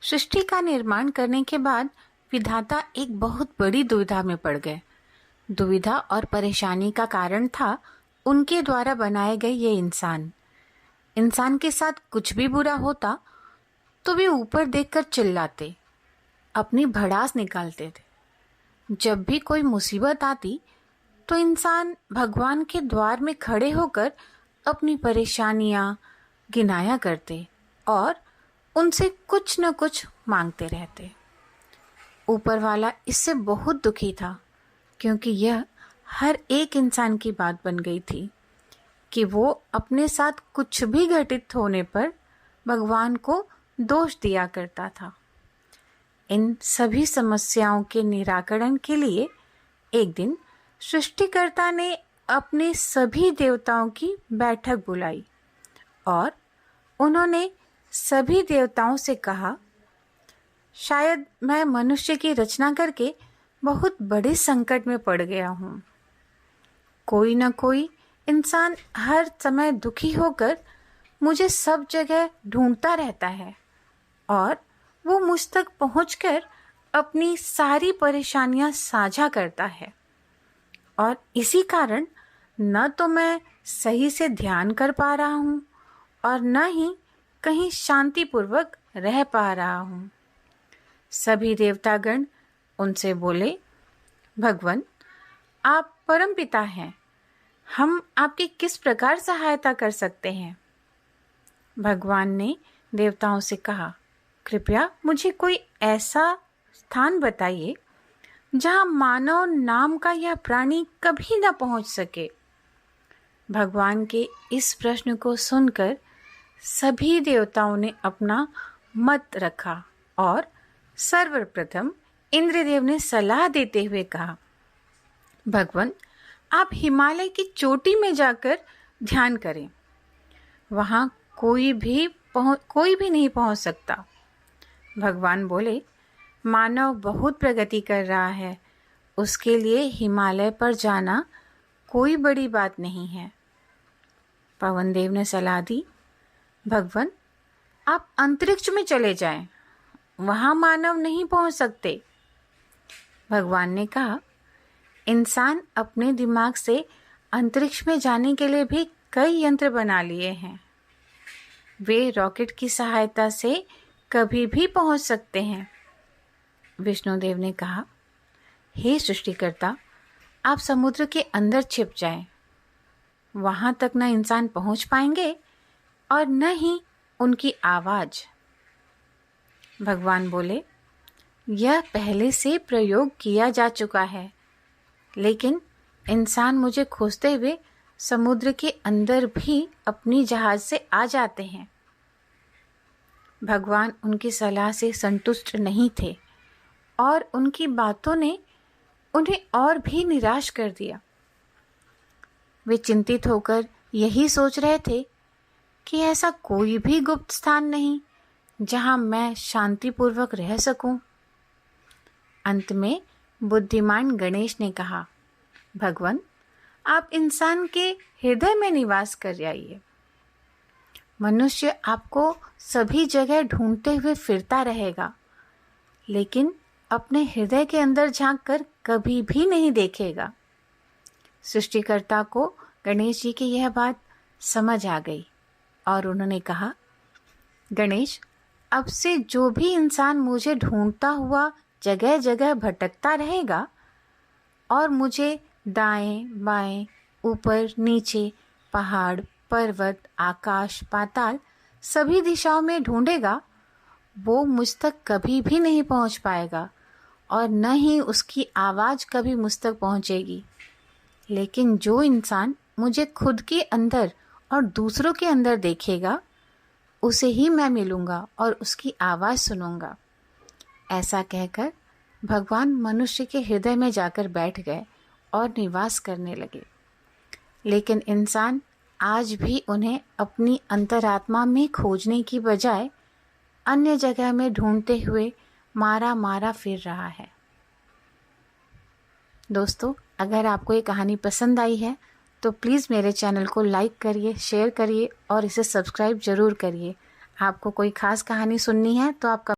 सृष्टि का निर्माण करने के बाद विधाता एक बहुत बड़ी दुविधा में पड़ गए। दुविधा और परेशानी का कारण था उनके द्वारा बनाए गए ये इंसान। इंसान के साथ कुछ भी बुरा होता तो वे ऊपर देखकर चिल्लाते, अपनी भड़ास निकालते थे। जब भी कोई मुसीबत आती तो इंसान भगवान के द्वार में खड़े होकर अपनी परेशानियां गिनाया करते और उनसे कुछ न कुछ मांगते रहते। ऊपर वाला इससे बहुत दुखी था, क्योंकि यह हर एक इंसान की बात बन गई थी कि वो अपने साथ कुछ भी घटित होने पर भगवान को दोष दिया करता था। इन सभी समस्याओं के निराकरण के लिए एक दिन सृष्टिकर्ता ने अपने सभी देवताओं की बैठक बुलाई और उन्होंने सभी देवताओं से कहा, शायद मैं मनुष्य की रचना करके बहुत बड़े संकट में पड़ गया हूँ। कोई न कोई इंसान हर समय दुखी होकर मुझे सब जगह ढूंढता रहता है और वो मुझ तक पहुंचकर अपनी सारी परेशानियां साझा करता है, और इसी कारण न तो मैं सही से ध्यान कर पा रहा हूँ और न ही कहीं शांतिपूर्वक रह पा रहा हूँ। सभी देवतागण उनसे बोले, भगवान, आप परमपिता हैं, हम आपकी किस प्रकार सहायता कर सकते हैं? भगवान ने देवताओं से कहा, कृपया मुझे कोई ऐसा स्थान बताइए जहाँ मानव नाम का यह प्राणी कभी न पहुँच सके। भगवान के इस प्रश्न को सुनकर सभी देवताओं ने अपना मत रखा और सर्वप्रथम इंद्रदेव ने सलाह देते हुए कहा, भगवान, आप हिमालय की चोटी में जाकर ध्यान करें। वहाँ कोई भी नहीं पहुँच सकता। भगवान बोले, मानव बहुत प्रगति कर रहा है, उसके लिए हिमालय पर जाना कोई बड़ी बात नहीं है। पवनदेव ने सलाह दी, भगवान, आप अंतरिक्ष में चले जाएं, वहाँ मानव नहीं पहुँच सकते। भगवान ने कहा, इंसान अपने दिमाग से अंतरिक्ष में जाने के लिए भी कई यंत्र बना लिए हैं। वे रॉकेट की सहायता से कभी भी पहुँच सकते हैं। विष्णुदेव ने कहा, हे सृष्टिकर्ता, आप समुद्र के अंदर छिप जाएं, वहाँ तक न इंसान पहुँच पाएंगे और न ही उनकी आवाज़। भगवान बोले, यह पहले से प्रयोग किया जा चुका है, लेकिन इंसान मुझे खोजते हुए समुद्र के अंदर भी अपनी जहाज से आ जाते हैं। भगवान उनकी सलाह से संतुष्ट नहीं थे और उनकी बातों ने उन्हें और भी निराश कर दिया। वे चिंतित होकर यही सोच रहे थे कि ऐसा कोई भी गुप्त स्थान नहीं जहां मैं शांतिपूर्वक रह सकूं। अंत में बुद्धिमान गणेश ने कहा, भगवान, आप इंसान के हृदय में निवास कर जाइए। मनुष्य आपको सभी जगह ढूंढते हुए फिरता रहेगा, लेकिन अपने हृदय के अंदर झांककर कभी भी नहीं देखेगा। सृष्टिकर्ता को गणेश जी की यह बात समझ आ गई और उन्होंने कहा, गणेश, अब से जो भी इंसान मुझे ढूंढता हुआ जगह जगह भटकता रहेगा और मुझे दाएं बाएं, ऊपर नीचे, पहाड़, पर्वत, आकाश, पाताल सभी दिशाओं में ढूंढेगा, वो मुझ तक कभी भी नहीं पहुंच पाएगा और न ही उसकी आवाज़ कभी मुझ तक पहुंचेगी। लेकिन जो इंसान मुझे खुद के अंदर और दूसरों के अंदर देखेगा, उसे ही मैं मिलूँगा और उसकी आवाज़ सुनूँगा। ऐसा कहकर भगवान मनुष्य के हृदय में जाकर बैठ गए और निवास करने लगे। लेकिन इंसान आज भी उन्हें अपनी अंतरात्मा में खोजने की बजाय अन्य जगह में ढूंढते हुए मारा मारा फिर रहा है। दोस्तों, अगर आपको ये कहानी पसंद आई है तो प्लीज़ मेरे चैनल को लाइक करिए, शेयर करिए और इसे सब्सक्राइब ज़रूर करिए। आपको कोई ख़ास कहानी सुननी है तो आप